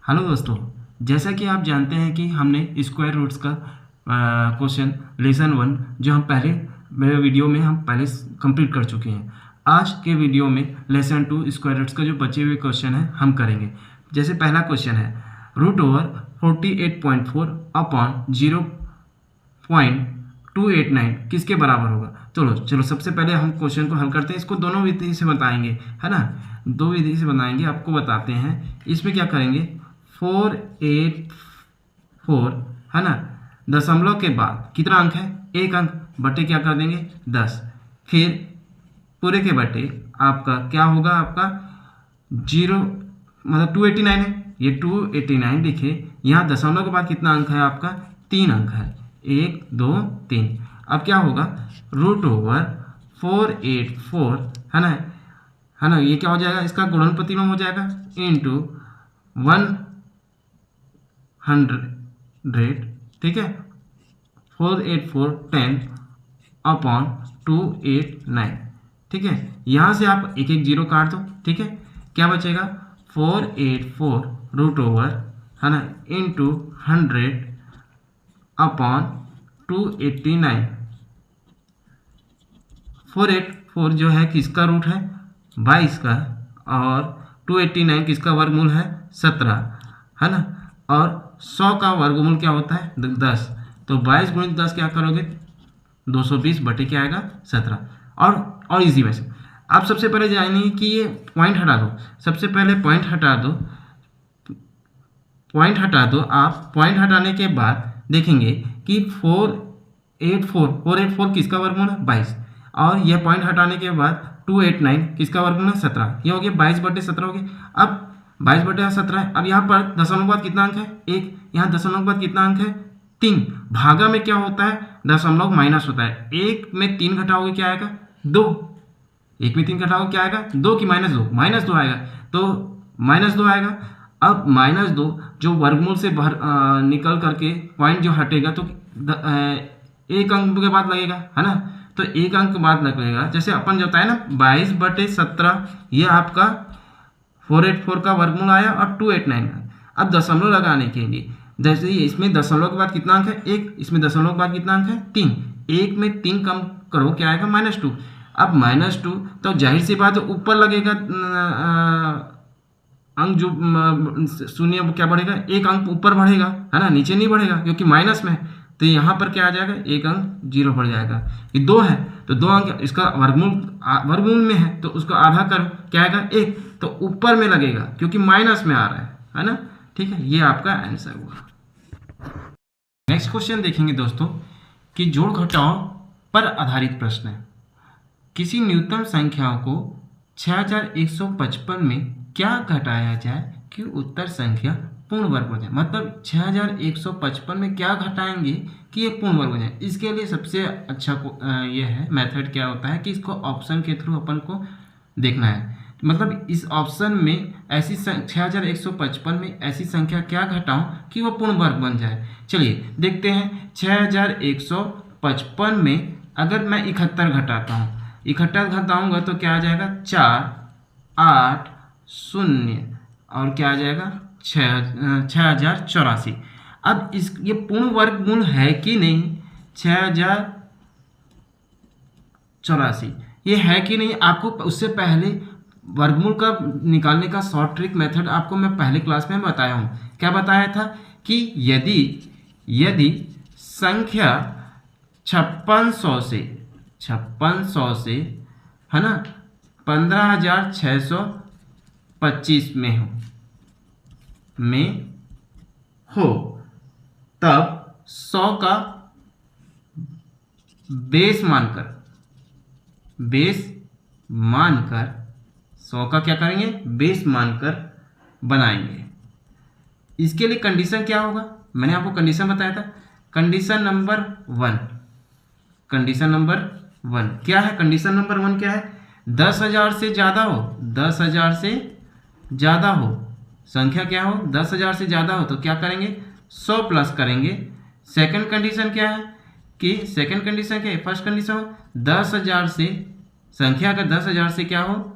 Hello दोस्तों, जैसा कि आप जानते हैं कि हमने स्क्वायर रूट्स का क्वेश्चन लेसन 1 जो हम पहले मेरे वीडियो में हम पहले कंप्लीट कर चुके हैं। आज के वीडियो में लेसन 2 स्क्वायर रूट्स का जो बचे हुए क्वेश्चन है हम करेंगे। जैसे पहला क्वेश्चन है रूट ओवर 48.4 अपॉन 0.289 किसके बराबर होगा। चलो सबसे पहले हम क्वेश्चन को हल करते हैं। इसको दोनों विधि से बताएंगे, है ना, दो विधि से बनाएंगे। आपको बताते हैं इसमें क्या करेंगे। 484 है ना, दशमलव के बाद कितना अंक है, एक अंक, बटे क्या कर देंगे 10, फिर पूरे के बटे आपका क्या होगा, आपका 0 मतलब 289 है, ये 289 लिखे। यहाँ दशमलव के बाद कितना अंक है आपका, 3 अंक है, 1 2 3। अब क्या होगा, रूट ओवर 484 है ना, ये क्या हो जाएगा, इसका गुणन प्रतिलोम हो जाएगा इंटू 100, ठीक है। 484 10 अपॉन 289, ठीक है। यहाँ से आप एक एक जीरो काट दो, ठीक है। क्या बचेगा, 484 रूट ओवर है ना इंटू 100 अपॉन 289। 484 जो है किसका रूट है, 22 का, और 289 किसका वर्गमूल है, 17, है ना। और 100 का वर्गमूल क्या होता है, 10। तो 22 गुणित 10 क्या करोगे, 220 बटे क्या आएगा 17। और इजी वैसे आप सबसे पहले जानेंगे कि ये पॉइंट हटा दो। सबसे पहले पॉइंट हटा दो, आप पॉइंट हटाने के बाद देखेंगे कि 484 किसका वर्गमूल है, 22, और यह पॉइंट हटाने के बाद 289 किसका वर्गमूल है, 17। ये हो गया 22 बटे 17 हो गया। अब 22 बटे 17 है। अब यहाँ पर दशमलव के बाद कितना अंक है, 1। यहाँ दशमलव के बाद कितना अंक है, 3। भागा में क्या होता है, दशमलव माइनस होता है। 1 में 3 घटाओगे क्या आएगा, 2। 1 में 3 घटाओगे क्या आएगा, 2 की -2 आएगा, तो -2 आएगा। अब -2 जो वर्गमूल से निकल करके पॉइंट जो हटेगा तो एक अंक के बाद लगेगा, है ना। तो एक अंक बाद लगेगा, जैसे अपन जो है ना 22 बटे 17, ये आपका 484 का वर्गमूल आया और 289 का। अब दशमलव लगाने के लिए जैसे इसमें दशमलव के बाद कितना अंक है, 1, इसमें दशमलव के बाद कितना अंक है, 3। 1 में 3 कम करो क्या आएगा, -2। अब -2 तो जाहिर सी बात ऊपर लगेगा अंक, जो शून्य क्या बढ़ेगा, एक अंक ऊपर बढ़ेगा, है ना, नीचे नहीं बढ़ेगा क्योंकि माइनस में है। तो यहाँ पर क्या आ जाएगा, एक अंक 0 बढ़ जाएगा। ये 2 है तो 2 अंक इसका वर्गमूल में है तो उसको आधा करो क्या आएगा, 1। तो ऊपर में लगेगा क्योंकि माइनस में आ रहा है ना, ठीक है। ये आपका आंसर हुआ। नेक्स्ट क्वेश्चन देखेंगे दोस्तों कि जोड़ घटाव पर आधारित प्रश्न है। किसी न्यूनतम संख्या को 6155 में क्या घटाया जाए कि उत्तर संख्या पूर्ण वर्ग हो जाए। मतलब 6155 में क्या घटाएंगे कि ये पूर्ण वर्ग हो जाए। इसके लिए सबसे अच्छा ये है मेथड क्या होता है कि इसको ऑप्शन के थ्रू अपन को देखना है। मतलब इस ऑप्शन में ऐसी 6155 में ऐसी संख्या क्या घटाऊं कि वो पूर्ण वर्ग बन जाए। चलिए देखते हैं। 6155 में अगर मैं 71 घटाता हूँ, 71 घटाऊंगा तो क्या आ जाएगा, 4 8 0 और क्या आ जाएगा 6084। अब ये पूर्ण वर्गमूल है कि नहीं, 6084 ये है कि नहीं। आपको उससे पहले वर्गमूल का निकालने का शॉर्ट ट्रिक मेथड आपको मैं पहले क्लास में बताया हूँ। क्या बताया था कि यदि संख्या 5600 से है ना 15625 में हो तब 100 का बेस मानकर 100 का क्या करेंगे, बेस मानकर बनाएंगे। इसके लिए कंडीशन क्या होगा, मैंने आपको कंडीशन बताया था। कंडीशन नंबर 1 क्या है, कंडीशन नंबर 1 क्या है, 10,000 से ज़्यादा हो, 10,000 से ज़्यादा हो, संख्या क्या हो, 10,000 से ज़्यादा हो तो क्या करेंगे, 100 प्लस करेंगे। सेकंड कंडीशन क्या है कि फर्स्ट कंडीशन हो 10,000 से, संख्या अगर 10,000 से क्या हो,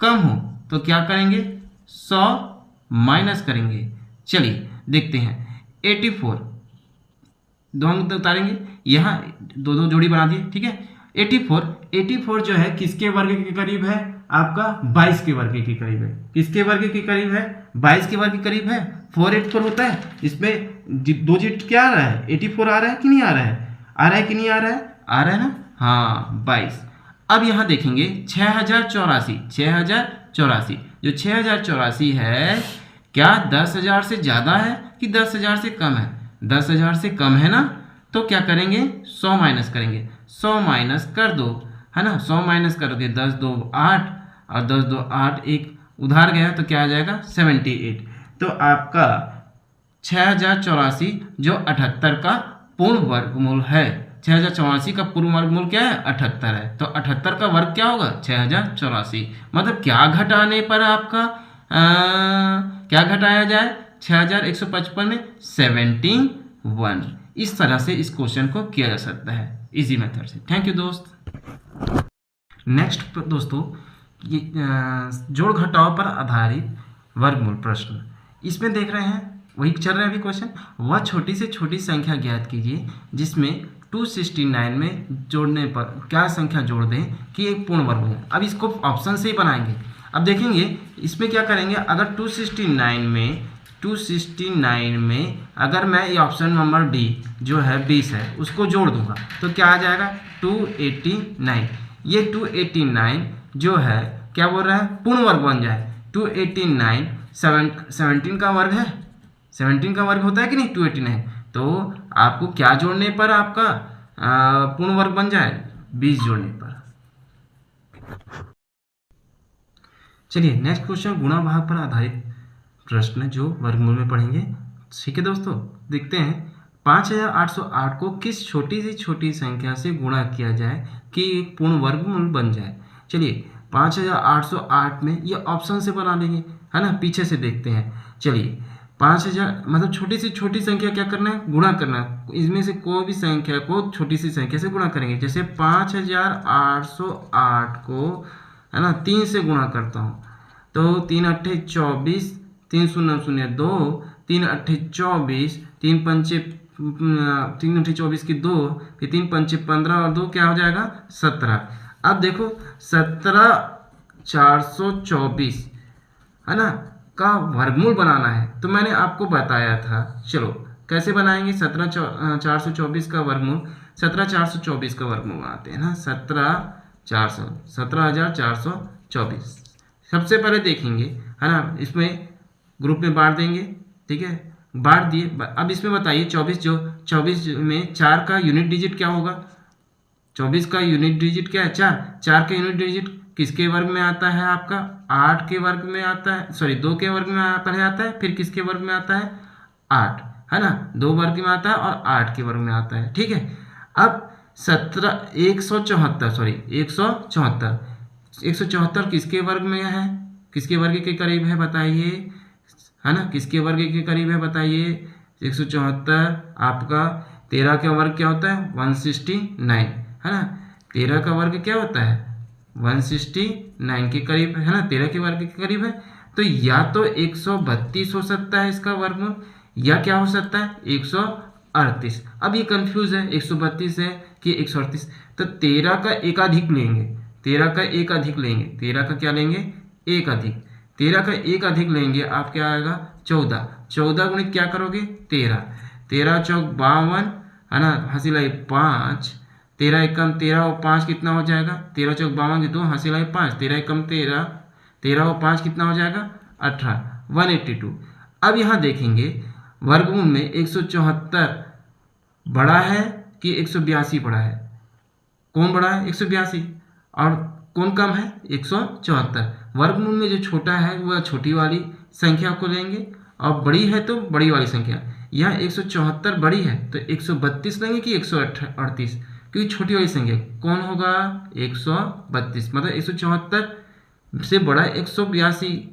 कम हो तो क्या करेंगे, 100 माइनस करेंगे। चलिए देखते हैं 84 दो अंक उतारेंगे, यहाँ दो दो जोड़ी बना दिए, ठीक है। 84 जो है किसके वर्ग के करीब है, आपका 22 के वर्ग के करीब है। किसके वर्ग के करीब है, 22 के वर्ग के करीब है। 484 होता है, इसमें दो डिजिट क्या आ रहा है, 84 आ रहा है कि नहीं आ रहा है, आ रहा है कि नहीं आ रहा है, आ रहा है ना, हाँ 22। अब यहाँ देखेंगे 6084, जो 6084 है क्या 10,000 से ज़्यादा है कि 10,000 से कम है, 10,000 से कम है ना, तो क्या करेंगे 100 माइनस करेंगे, 100 माइनस कर दो, है ना, 100 माइनस करोगे 10 2 8 और 10 2 8 एक उधार गया तो क्या आ जाएगा 78। तो आपका 6084 जो 78 का पूर्ण वर्गमूल है, 6084 का पूर्ण वर्गमूल क्या है 78 है, तो 78 का वर्ग क्या होगा 6084। मतलब क्या घटाने पर आपका क्या घटाया जाए 6155 में 71। इस तरह से इस क्वेश्चन को किया जा सकता है इजी मेथड से। थैंक यू दोस्त। नेक्स्ट दोस्तों ये जोड़ घटाव पर आधारित वर्गमूल प्रश्न, इसमें देख रहे हैं वही चल रहा है अभी क्वेश्चन। वह छोटी से छोटी संख्या ज्ञात कीजिए जिसमें 269 में जोड़ने पर क्या संख्या जोड़ दें कि एक पूर्ण वर्ग हो। अब इसको ऑप्शन से ही बनाएंगे। अब देखेंगे इसमें क्या करेंगे, अगर 269 में अगर मैं ये ऑप्शन नंबर डी जो है 20 है उसको जोड़ दूंगा तो क्या आ जाएगा 289। ये 289 जो है क्या बोल रहा है पूर्ण वर्ग बन जाए। 289 17 का वर्ग है, 17 का वर्ग होता है कि नहीं 289, तो आपको क्या जोड़ने पर आपका पूर्ण वर्ग बन जाए 20 जोड़ने पर। चलिए नेक्स्ट क्वेश्चन गुणा भाग पर आधारित प्रश्न जो वर्गमूल में पढ़ेंगे। ठीक है दोस्तों, देखते हैं 5808 को किस छोटी से छोटी संख्या से गुणा किया जाए कि एक पूर्ण वर्गमूल बन जाए। चलिए 5808 में ये ऑप्शन से बना लेंगे, है ना, पीछे से देखते हैं। चलिए 5000 मतलब छोटी से छोटी संख्या क्या करना है गुणा करना है, इसमें से कोई भी संख्या को छोटी सी संख्या से गुणा करेंगे। जैसे 5808 को है ना 3 से गुणा करता हूँ तो 3 अट्ठे 24, 3 0 0 2, 3 अट्ठे 24, 3 पंचे 3 अट्ठे 24 की 2, फिर 3 पंचे 15 और 2 क्या हो जाएगा 17। अब देखो 17,424 है ना का वर्गमूल बनाना है, तो मैंने आपको बताया था। चलो कैसे बनाएंगे 17,424 का वर्गमूल, 17,424 का वर्गमूल बनाते हैं ना 17,424। सबसे पहले देखेंगे है ना, इसमें ग्रुप में बांट देंगे, ठीक है, बांट दिए। अब इसमें बताइए 24 में 4 का यूनिट डिजिट क्या होगा, 24 का यूनिट डिजिट क्या है 4 का यूनिट डिजिट किसके वर्ग में आता है आपका 8 के वर्ग में आता है, सॉरी 2 के वर्ग में पहले आता है फिर किसके वर्ग में आता है 8, है ना, 2 वर्ग में आता है और 8 के वर्ग में आता है, ठीक है। अब 174 किसके वर्ग में है, किसके वर्ग के करीब है बताइए, है ना, किसके वर्ग के करीब है बताइए। 174 आपका 13 का वर्ग क्या होता है 169, है ना, 13 का वर्ग क्या होता है 169 के करीब है ना, 13 के वर्ग के करीब है। तो या तो 132 हो सकता है इसका वर्गमूल, या क्या हो सकता है 138। अब ये कंफ्यूज है 132 है कि 138, तो 13 का एक अधिक लेंगे, 13 का एक अधिक लेंगे, 13 का क्या लेंगे एक अधिक, 13 का एक अधिक लेंगे आप क्या आएगा 14 गुणित क्या करोगे 13 चौक 52 है ना, हंसी लाई 5, 13 एकम 13 और 5 कितना हो जाएगा 13 चौक 52 की 2 हंसी लाई 5, 13 एकम 13 और 5 कितना हो जाएगा 18, 182। अब यहाँ देखेंगे वर्गमूल में 174 बड़ा है कि 182 बड़ा है, कौन बड़ा है 182 और कौन कम है 174। वर्गमूल में जो छोटा है वह छोटी वाली संख्या को लेंगे और बड़ी है तो बड़ी वाली संख्या। यहाँ 174 बड़ी है तो 132 लेंगे कि 138, क्योंकि छोटी वाली संख्या कौन होगा 132, मतलब 174 से बड़ा 182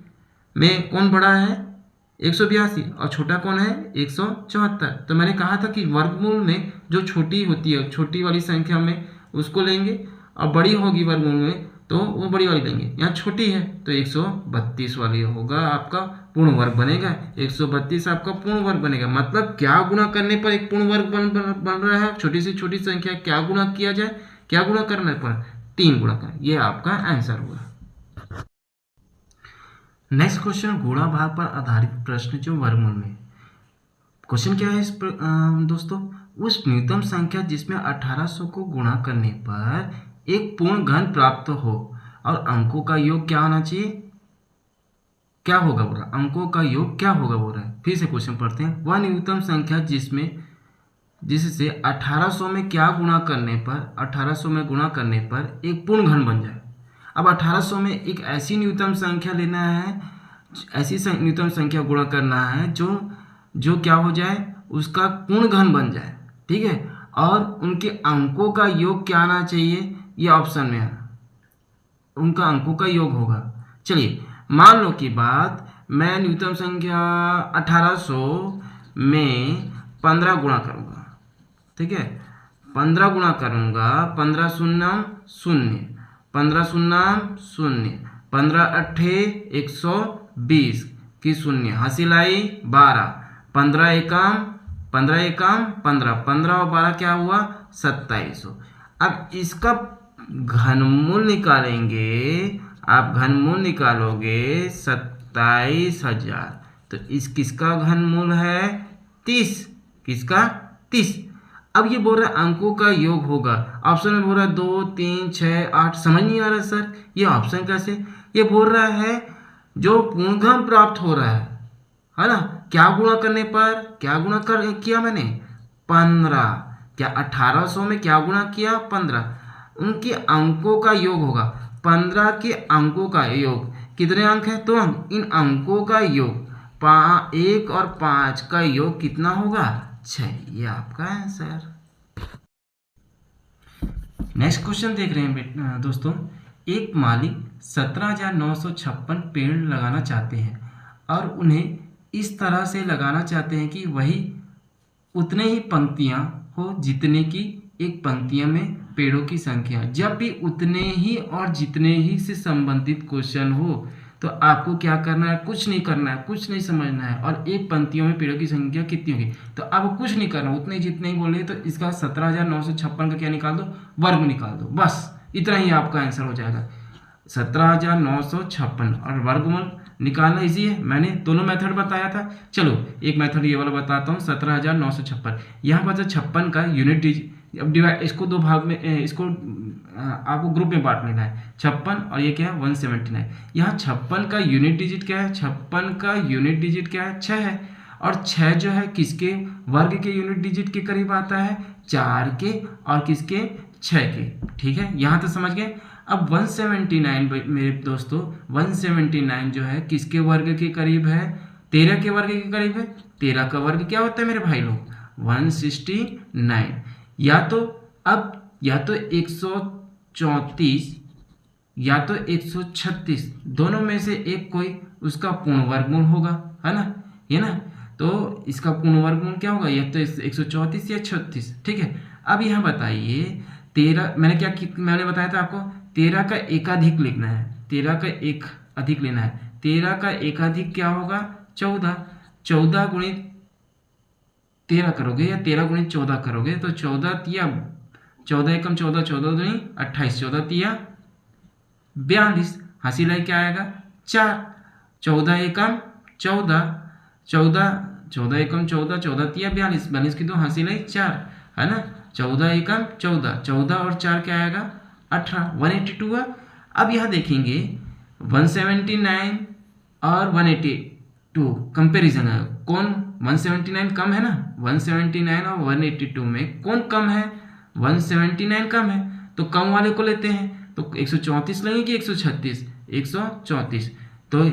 में कौन बड़ा है 182 और छोटा कौन है 174। तो मैंने कहा था कि वर्गमूल में जो छोटी होती है छोटी वाली संख्या में उसको लेंगे और बड़ी होगी वर्गमूल में तो वो बड़ी वाली लेंगे। यहाँ छोटी है तो 132 वाली होगा, आपका पूर्ण वर्ग बनेगा। 132 आपका पूर्ण वर्ग बनेगा। मतलब क्या गुणा करने पर एक पूर्ण वर्ग बन रहा है? छोटी से छोटी संख्या क्या गुणा किया जाए, क्या गुणा करने पर? 3 गुणा कर। ये आपका आंसर हुआ। नेक्स्ट क्वेश्चन, गुणा भाग पर आधारित प्रश्न जो वर्गमूल में। क्वेश्चन क्या है इस दोस्तों? उस न्यूनतम संख्या जिसमें 1800 को गुणा करने पर एक पूर्ण घन प्राप्त हो और अंकों का योग क्या होना चाहिए? क्या होगा बोल रहा है? अंकों का योग क्या होगा बोल रहा है। फिर से क्वेश्चन पढ़ते हैं। वह न्यूनतम संख्या जिससे 1800 में क्या गुणा करने पर, 1800 में गुणा करने पर एक पूर्ण घन बन जाए। अब 1800 में एक ऐसी न्यूनतम संख्या लेना है, ऐसी न्यूनतम संख्या गुणा करना है जो क्या हो जाए, उसका पूर्ण घन बन जाए। ठीक है, और उनके अंकों का योग क्या आना चाहिए? ये ऑप्शन में है, उनका अंकों का योग होगा। चलिए मान लो कि बात, मैं न्यूनतम संख्या 1800 में 15 गुणा करूँगा। ठीक है, 15 गुणा करूँगा। 15 शून्यम 0, 15 शून्यम 0, 15 अट्ठे 120 की 0, हासिल आई 12, 15 एकम 15, 15 और 12 क्या हुआ? 2700। अब इसका घनमूल निकालेंगे, आप घनमूल निकालोगे 27,000, तो किसका घनमूल है? 30। किसका? 30। अब ये बोल रहा है अंकों का योग होगा। ऑप्शन में बोल रहा है 2, 3, 6, 8। समझ नहीं आ रहा सर ये ऑप्शन कैसे? ये बोल रहा है जो पूर्ण घन प्राप्त हो रहा है ना? क्या गुणा करने पर? क्या गुणा किया मैंने? 15। क्या 1800 में क्या गुणा किया? 15। उनके अंकों का योग होगा। 15 के अंकों का योग, कितने अंक है? 2 अंक। इन अंकों का योग 1 और 5 का योग कितना होगा? 6। ये आपका आंसर। नेक्स्ट क्वेश्चन देख रहे हैं दोस्तों। एक मालिक 17,956 पेड़ लगाना चाहते हैं और उन्हें इस तरह से लगाना चाहते हैं कि वही उतने ही पंक्तियां हो जितने की एक पंक्तियां में पेड़ों की संख्या। जब भी उतने ही और जितने ही से संबंधित क्वेश्चन हो तो आपको क्या करना है? कुछ नहीं करना है, कुछ नहीं समझना है। और एक पंक्तियों में पेड़ों की संख्या कितनी होगी, तो आपको कुछ नहीं करना, उतने जितने ही बोले तो इसका 17,956 का क्या निकाल दो? वर्ग निकाल दो। बस इतना ही आपका आंसर हो जाएगा। 17,956 और वर्गमूल निकालना इजी है। मैंने दोनों मेथड बताया था। चलो एक मेथड ये वाला बताता हूँ। 17,956 यहाँ पर 56 का यूनिट डिजिट, अब डिवाइड, इसको दो भाग में, इसको आपको ग्रुप में बांट लेना है। 56 और ये क्या है? 179। यहाँ 56 का यूनिट डिजिट क्या है? 56 का यूनिट डिजिट क्या है? 6 है। और 6 जो है किसके वर्ग के यूनिट डिजिट के करीब आता है? 4 के और किसके? 6 के। ठीक है, यहाँ तो समझ गए। अब 179 मेरे दोस्तों, 179 जो है किसके वर्ग के करीब है? 13 के वर्ग के करीब है। 13 का वर्ग क्या होता है मेरे भाई लोग? 169। या तो 134 या तो 136, दोनों में से एक कोई उसका पूर्ण वर्गमूल होगा, है ना? ये ना, तो इसका पूर्ण वर्गमूल क्या होगा? या तो 134 या 36। ठीक है, अब यहाँ बताइए 13, मैंने बताया था आपको 13 का एकाधिक लिखना है। 13 का एक अधिक लेना है। 13 का एकाधिक क्या होगा? 14। 14 गुणित 13 करोगे या 13 गुणित 14 करोगे तो 14 तिया 14 एकम 14, 14 दूनी 28, 14 तिया 42, हासिल है क्या आएगा? 4। 14 एकम 14, 14 एकम 14, 14 तिया 42, 42 की 2 हासिल है 4, है ना? 14 एकम 14, 14 और 4 क्या आएगा? 18, 182 है। अब यहाँ देखेंगे 179 और 182 कंपेरिजन है। कौन 179 कम है ना? 179 और 182 में कौन कम है? 179 कम है, तो कम वाले को लेते हैं। तो 134 लेंगे कि 136? 134। तो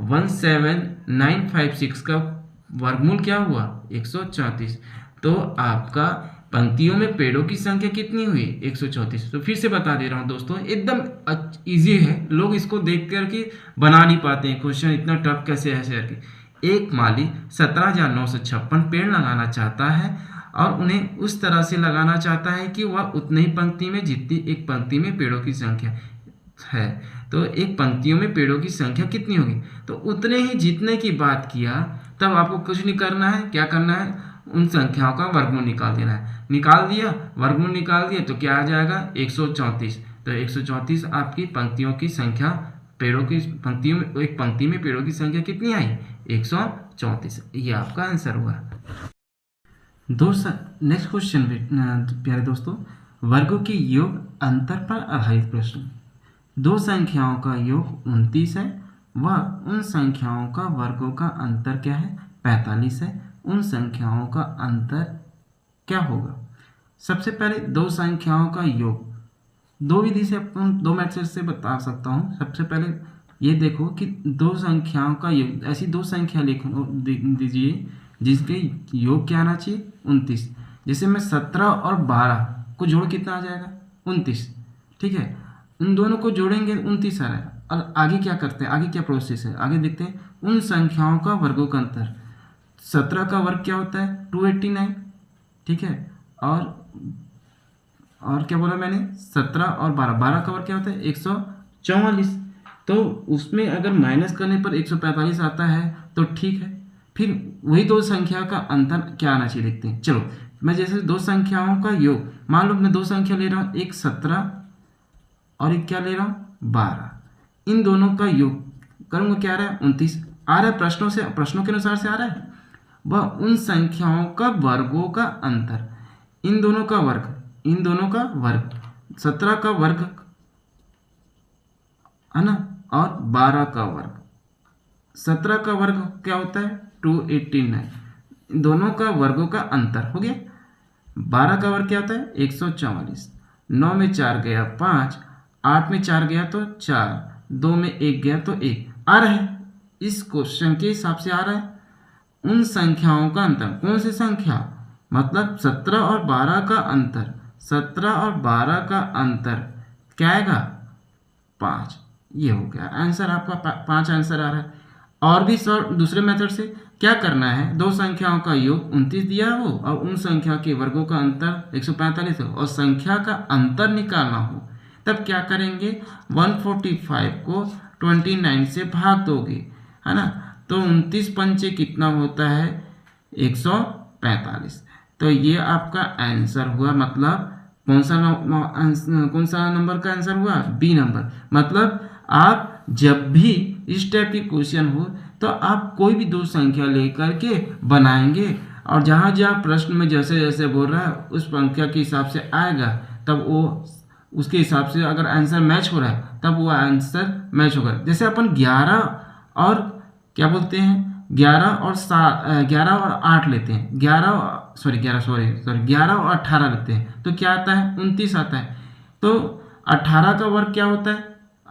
17956 का वर्गमूल क्या हुआ? 134। तो आपका पंक्तियों में पेड़ों की संख्या कितनी हुई? 134। तो फिर से बता दे रहा हूँ दोस्तों, एकदम इजी है। लोग इसको देख करके बना नहीं पाते हैं क्वेश्चन, इतना टफ कैसे है सर के। एक माली 17,956 पेड़ लगाना चाहता है और उन्हें उस तरह से लगाना चाहता है कि वह उतनी ही पंक्ति में जितनी एक पंक्ति में पेड़ों की संख्या। है तो एक पंक्तियों में पेड़ों की संख्या कितनी होगी। तो उतने ही जितने की बात किया तब आपको कुछ नहीं करना है, क्या करना है, उन संख्याओं का वर्गमूल निकाल देना है। निकाल दिया, वर्गमूल निकाल दिया तो क्या आ जाएगा 134। तो 134 आपकी पंक्तियों की संख्या, पेड़ों की पंक्तियों में, एक पंक्ति में पेड़ों की संख्या कितनी आई 134। ये आपका आंसर हुआ। नेक्स्ट क्वेश्चन प्यारे दोस्तों, वर्गों के योग अंतर पर आधारित प्रश्न। दो संख्याओं का योग 29 है व उन संख्याओं का वर्गों का अंतर क्या है 45 है। उन संख्याओं का अंतर क्या होगा। सबसे पहले दो संख्याओं का योग दो विधि से अपन दो मेथड से बता सकता हूँ। सबसे पहले ये देखो कि दो संख्याओं का योग, ऐसी दो संख्या लिखो दीजिए जिसके योग क्या आना चाहिए 29। जैसे मैं 17 और 12 को जोड़ कितना आ जाएगा 29, ठीक है। उन दोनों को जोड़ेंगे 29 आ रहा है। और आगे क्या करते हैं, आगे क्या प्रोसेस है, आगे देखते हैं उन संख्याओं का वर्गों का अंतर। 17 का वर्ग क्या होता है 289, ठीक है। और क्या बोला मैंने 17 और 12 का वर्ग क्या होता है 144। तो उसमें अगर माइनस करने पर 145 आता है तो ठीक है। फिर वही दो संख्या का अंतर क्या आना चाहिए देखते हैं। चलो मैं जैसे दो संख्याओं का योग, मान लो मैं दो संख्या ले रहा हूँ, एक 17 और एक क्या ले रहा हूँ 12। इन दोनों का योग करूँगा, क्या आ रहा है 29 आ रहा है। प्रश्नों के अनुसार से आ रहा है। वह उन संख्याओं का वर्गों का अंतर, इन दोनों का वर्ग 17 का वर्ग है ना, और 12 का वर्ग। 17 का वर्ग क्या होता है 289, दोनों का वर्गों का अंतर हो गया। 12 का वर्ग क्या होता है 144। 9 में 4 गया 5, 8 में 4 गया तो 4, 2 में 1 गया तो 1 आ रहा है। इस क्वेश्चन के हिसाब से आ रहा है उन संख्याओं का अंतर। कौन सी संख्या, मतलब 17 और 12 का अंतर। 17 और 12 का अंतर क्या आएगा 5। ये हो गया आंसर आपका, 5 आंसर आ रहा है। और भी दूसरे मेथड से क्या करना है, दो संख्याओं का योग 29 दिया हो और उन संख्या के वर्गों का अंतर 145 हो और संख्या का अंतर निकालना हो, तब क्या करेंगे 145 को 29 से भाग दोगे, है ना। तो 29 पंचे कितना होता है 145। तो ये आपका आंसर हुआ। मतलब कौन सा नंबर का आंसर हुआ बी नंबर। मतलब आप जब भी इस टाइप की क्वेश्चन हो तो आप कोई भी दो संख्या लेकर के बनाएंगे और जहाँ जहाँ प्रश्न में जैसे जैसे बोल रहा है उस संख्या के हिसाब से आएगा, तब वो उसके हिसाब से अगर आंसर मैच हो रहा है तब वो आंसर मैच होगा। जैसे अपन 11 और क्या बोलते हैं 11 और 8 लेते हैं, 11 और 18 लेते हैं तो क्या आता है 29 आता है। तो 18 का वर्ग क्या होता है,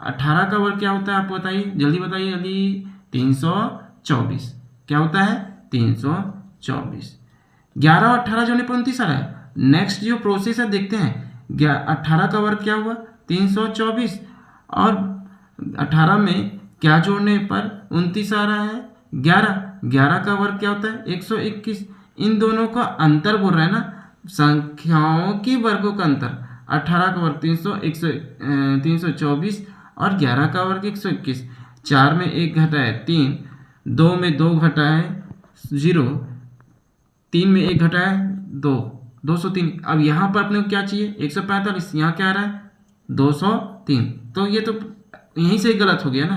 18 का वर्ग क्या होता है आप बताइए, जल्दी बताइए जल्दी। 324 क्या होता है 324। 11 और 18 जोड़ने पर 29 आ रहा है। नेक्स्ट जो प्रोसेस है देखते हैं। 18 का वर्ग क्या हुआ 324 और 18 में क्या जोड़ने पर 29 आ रहा है 11 का वर्ग क्या होता है 121। इन दोनों का अंतर बोल रहा है ना, संख्याओं की वर्गों का अंतर। 18 का वर्ग 324 और 11 का वर्ग 121। 4 में 1 घटा है 3, 2 में 2 घटा है 0, 3 में 1 घटा है 2, 203। अब यहाँ पर अपने को क्या चाहिए 145, यहाँ क्या आ रहा है 203। तो ये तो यहीं से गलत हो गया ना।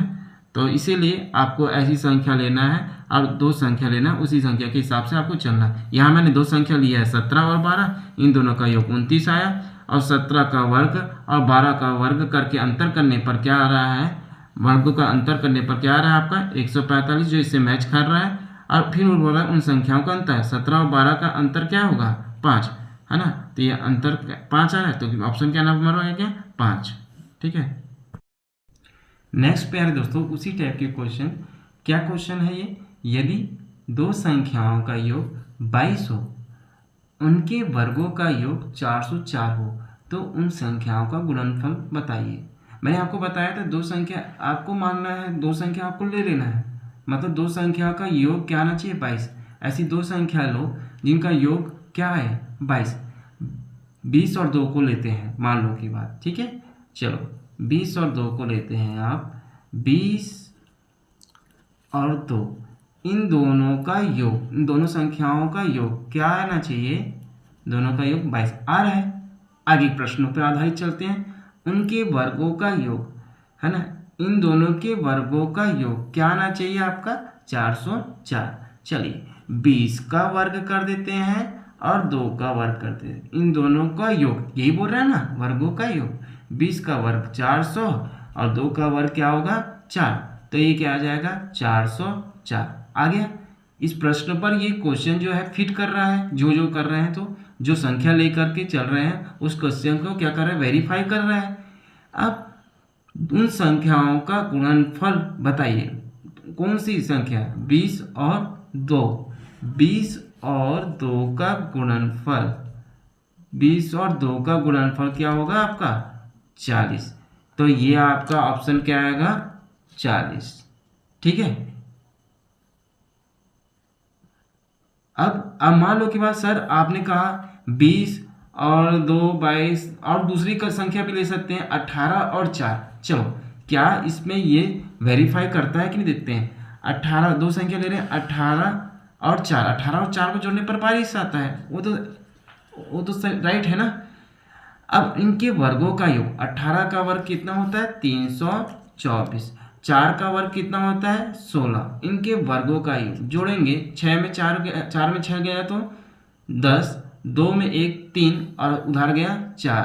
तो इसीलिए आपको ऐसी संख्या लेना है और दो संख्या लेना है, उसी संख्या के हिसाब से आपको चलना है। यहाँ मैंने दो संख्या लिया है 17 और 12, इन दोनों का योग 29 आया और 17 का वर्ग और 12 का वर्ग करके अंतर करने पर क्या आ रहा है, वर्गों का अंतर करने पर क्या आ रहा है आपका 145, जो इससे मैच कर रहा है। और फिर बोला उन संख्याओं का अंतर 17 और 12 का अंतर क्या होगा 5, है ना। तो ये अंतर 5 आ रहा है तो ऑप्शन क्या नंबर हो गया 5, ठीक है। नेक्स्ट प्यारे दोस्तों उसी टाइप के क्वेश्चन, क्या क्वेश्चन है ये, यदि दो संख्याओं का योग 22 हो, उनके वर्गों का योग 404 हो, तो उन संख्याओं का गुणनफल बताइए। मैंने आपको बताया था दो संख्या आपको मानना है, दो संख्या आपको ले लेना है, मतलब दो संख्या का योग क्या आना चाहिए 22। ऐसी दो संख्या लो जिनका योग क्या है 22, 20 और 2 को लेते हैं मान लो की बात, ठीक है। चलो 20 और 2 को लेते हैं आप, 20 और 2, इन दोनों का योग, इन दोनों संख्याओं का योग क्या आना चाहिए, दोनों का योग 22 आ रहा है। आगे प्रश्नों पर आधारित चलते हैं, उनके वर्गों का योग है ना, इन दोनों के वर्गों का योग क्या आना चाहिए आपका 404। चलिए 20 का वर्ग कर देते हैं और 2 का वर्ग कर देते हैं, इन दोनों का योग, यही बोल रहा है ना वर्गों का योग, 20 का वर्ग 400 और 2 का वर्ग क्या होगा 4, तो ये क्या आ जाएगा 404 आ गया। इस प्रश्न पर ये क्वेश्चन जो है फिट कर रहा है, जो कर रहे हैं, तो जो संख्या लेकर के चल रहे हैं उस क्वेश्चन को क्या कर रहा है, वेरीफाई कर रहा है। अब उन संख्याओं का गुणनफल बताइए, कौन सी संख्या, 20 और 2, 20 और 2 का गुणनफल, 20 और 2 का गुणनफल क्या होगा आपका 40, तो ये आपका ऑप्शन क्या आएगा 40। ठीक है। अब मान लो कि बात सर आपने कहा 20 और 2 22 और दूसरी का संख्या भी ले सकते हैं 18 और 4, चलो क्या इसमें ये वेरीफाई करता है कि नहीं देखते हैं। 18, दो संख्या ले रहे हैं 18 और 4, 18 और 4 को जोड़ने पर 22 आता है, वो तो राइट है ना। अब इनके वर्गों का योग, 18 का वर्ग कितना होता है 324, 4 का वर्ग कितना होता है 16, इनके वर्गों का योग जोड़ेंगे, 6 में 4 में 6 गया तो 10, 2 में 1 3 और उधर गया 4,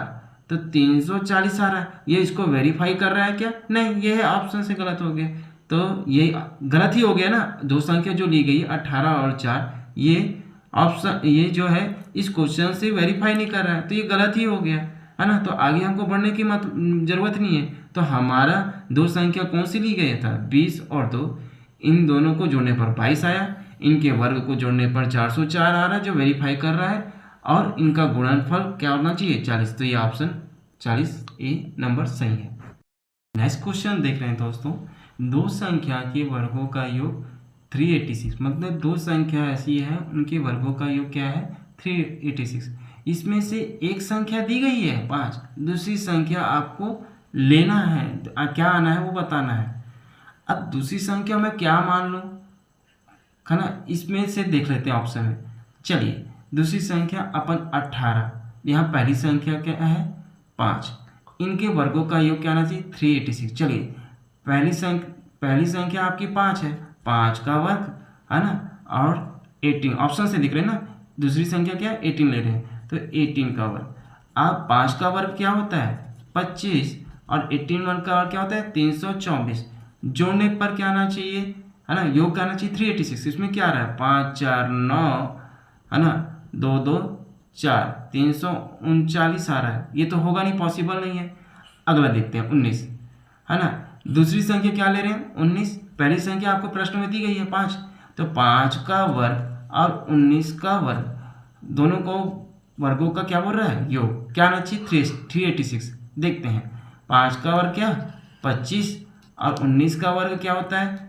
तो 340 आ रहा है। ये इसको वेरीफाई कर रहा है क्या, नहीं, ये है ऑप्शन से गलत हो गया, तो ये गलत ही हो गया ना, दो संख्या जो ली गई 18 और 4, ये ऑप्शन, ये जो है इस क्वेश्चन से वेरीफाई नहीं कर रहा है, तो ये गलत ही हो गया है ना। तो आगे हमको बढ़ने की जरूरत नहीं है। तो हमारा दो संख्या कौन सी ली गई था 20 और 2, इन दोनों को जोड़ने पर 22 आया, इनके वर्ग को जोड़ने पर 404 आ रहा है जो वेरीफाई कर रहा है, और इनका गुणनफल क्या होना चाहिए 40, तो ये ऑप्शन 40 ए नंबर सही है। नेक्स्ट क्वेश्चन देख रहे हैं दोस्तों, दो संख्या के वर्गों का योग 386, मतलब दो संख्या ऐसी है उनके वर्गों का योग क्या है 386, इसमें से एक संख्या दी गई है 5, दूसरी संख्या आपको लेना है, क्या आना है वो बताना है। अब दूसरी संख्या में क्या मान लूँ है ना, इसमें से देख लेते हैं ऑप्शन में। चलिए दूसरी संख्या अपन 18, यहाँ पहली संख्या क्या है 5, इनके वर्गों का योग क्या आना चाहिए 386। चलिए पहली संख्या आपकी 5 है, 5 का वर्ग है ना, और 18 ऑप्शन से दिख रहे हैं ना, दूसरी संख्या क्या है 18 ले रहे हैं, तो 18 का वर्ग। अब 5 का वर्ग क्या होता है 25, और 18 वर्ग का वर्ग क्या होता है 324, जोड़ने पर क्या आना चाहिए है ना, योग क्या आना चाहिए 386। इसमें क्या आ रहा है 5 4 9 है ना, 2 2 4, 339 आ रहा है, ये तो होगा नहीं, पॉसिबल नहीं है। अगला देखते हैं 19 है ना, दूसरी संख्या क्या ले रहे हैं 19, पहली संख्या आपको प्रश्न में दी गई है 5, तो 5 का वर्ग और 19 का वर्ग, दोनों को वर्गों का क्या बोल रहा है योग, क्या आना चाहिए 386। देखते हैं 5 का वर्ग क्या 25, और 19 का वर्ग क्या होता है,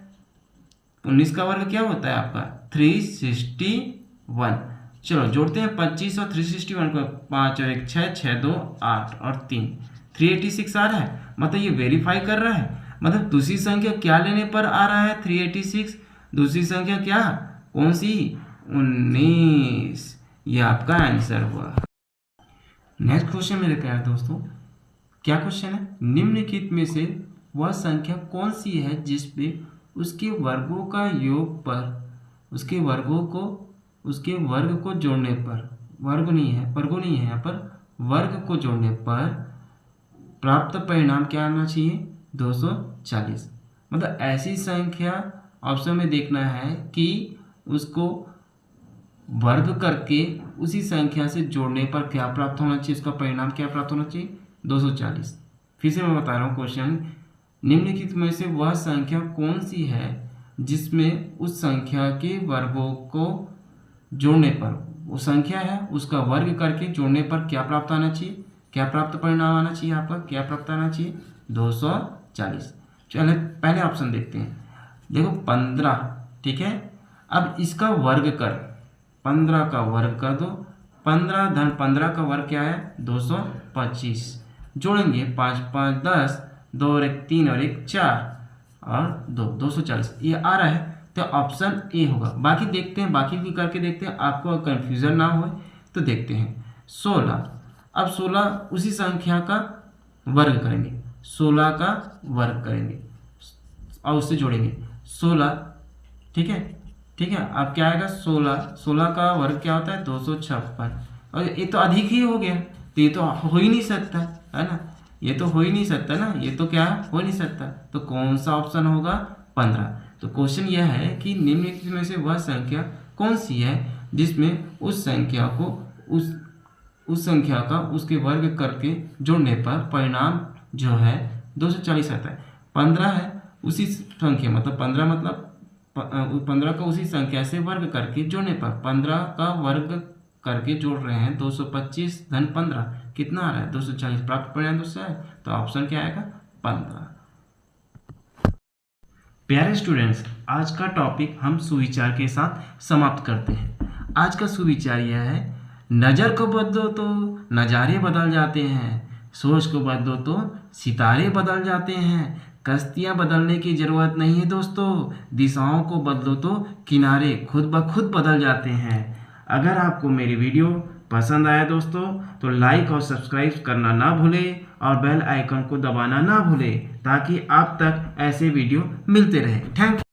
19 का वर्ग क्या होता है आपका 361। चलो जोड़ते हैं 25 और 361 को, 5 और 1 6, 6 2 8 और 3, 386 आ रहा है, मतलब ये वेरीफाई कर रहा है, मतलब दूसरी संख्या क्या लेने पर आ रहा है 386, दूसरी संख्या क्या कौन सी 19, ये आपका आंसर हुआ। नेक्स्ट क्वेश्चन मेरे प्यारे दोस्तों, क्या क्वेश्चन है, निम्नलिखित में से वह संख्या कौन सी है जिसपे उसके वर्गों का योग पर, उसके वर्ग को जोड़ने पर, वर्गों नहीं है यहाँ पर, वर्ग को जोड़ने पर प्राप्त परिणाम क्या आना चाहिए 240। मतलब ऐसी संख्या ऑप्शन में देखना है कि उसको वर्ग करके उसी संख्या से जोड़ने पर क्या प्राप्त होना चाहिए, उसका परिणाम क्या प्राप्त होना चाहिए 240। फिर से मैं बता रहा हूँ क्वेश्चन, निम्नलिखित में से वह संख्या कौन सी है जिसमें उस संख्या के वर्गों को जोड़ने पर, वो संख्या है उसका वर्ग करके जोड़ने पर क्या प्राप्त आना चाहिए, क्या प्राप्त परिणाम आना चाहिए आपका, क्या प्राप्त आना चाहिए 240। चलिए पहले ऑप्शन देखते हैं, देखो 15, ठीक है, अब इसका वर्ग कर, 15 का वर्ग कर दो, 15 धन 15 का वर्ग क्या है 225, जोड़ेंगे 5 5 10, 2 और 1 3 और 1 4 और 2 240 ये आ रहा है, तो ऑप्शन ए होगा। बाकी देखते हैं, बाकी भी करके देखते हैं, आपको कन्फ्यूज़न ना हो तो देखते हैं। 16, अब 16 उसी संख्या का वर्ग करेंगे, 16 का वर्ग करेंगे और उससे जोड़ेंगे 16, ठीक है, ठीक है। अब क्या आएगा 16 का वर्ग क्या होता है 256, और ये तो अधिक ही हो गया, तो ये तो हो ही नहीं सकता, है ना, ये तो हो ही नहीं सकता ना, ये तो क्या हो नहीं सकता, तो कौन सा ऑप्शन होगा 15। तो क्वेश्चन यह है कि निम्नलिखित में से वह संख्या कौन सी है जिसमें उस संख्या को उस संख्या का उसके वर्ग करके जोड़ने पर परिणाम जो है 240 आता है। 15 है उसी संख्या, मतलब 15 मतलब 15 का उसी संख्या से वर्ग करके जोड़ने पर 15 का वर्ग करके जोड़ रहे हैं 225 धन 15 कितना आ रहा है 240, प्राप्त परिणाम दूसरा है, तो ऑप्शन क्या आएगा 15। प्यारे स्टूडेंट्स, आज का टॉपिक हम सुविचार के साथ समाप्त करते हैं। आज का सुविचार यह है, नज़र को बदलो तो नज़ारे बदल जाते हैं, सोच को बदलो तो सितारे बदल जाते हैं, कश्तियाँ बदलने की ज़रूरत नहीं है दोस्तों, दिशाओं को बदलो तो किनारे खुद ब खुद बदल जाते हैं। अगर आपको मेरी वीडियो पसंद आया दोस्तों तो लाइक और सब्सक्राइब करना ना भूलें और बेल आइकन को दबाना ना भूलें ताकि आप तक ऐसे वीडियो मिलते रहे। Thank you.